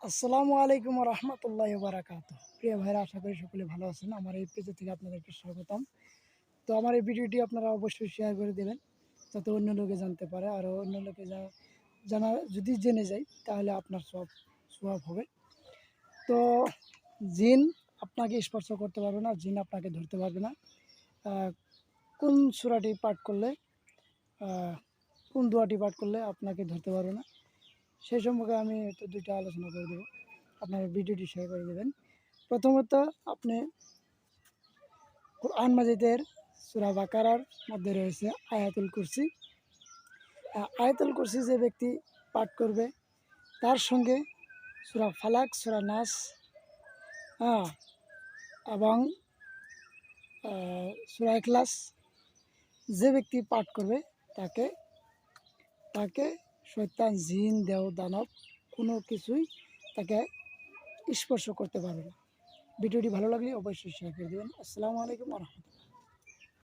আসসালামু আলাইকুম রহমতুল্লাহি বারাকাতুহু। প্রিয় ভাইরা, আশা করি সকলে ভালো আছেন। আমার এই পেজে থেকে আপনাদেরকে স্বাগতম। তো আমার এই ভিডিওটি আপনারা অবশ্যই শেয়ার করে দেবেন, যাতে অন্য লোকে জানতে পারে। আর অন্য লোকে জানা যদি জেনে যায়, তাহলে আপনার সওয়াব হবে। তো জিন আপনাকে স্পর্শ করতে পারবে না, জিন আপনাকে ধরতে পারবে না। আহ, কোন সূরাটি পাঠ করলে, আহ, কোন দোয়াটি পাঠ করলে আপনাকে ধরতে পারবে না, সেই সম্পর্কে আমি একটু দুইটা আলোচনা করে দেবো। আপনারা ভিডিওটি শেয়ার করে দেবেন। প্রথমত, আপনি কুরআন মাজিদের সূরা বাকারার মধ্যে রয়েছে আয়াতুল কুরসি। আয়াতুল কুরসি যে ব্যক্তি পাঠ করবে, তার সঙ্গে সূরা ফালাক, সূরা নাস এবং সূরা ইখলাস যে ব্যক্তি পাঠ করবে, তাকে তাকে শয়তান, জিন, দেও, দানব কোনো কিছুই তাকে স্পর্শ করতে পারবে না। ভিডিওটি ভালো লাগলে অবশ্যই শেয়ার করে দেবেন। আসসালামু আলাইকুম ওয়া রাহমাতুল্লাহ।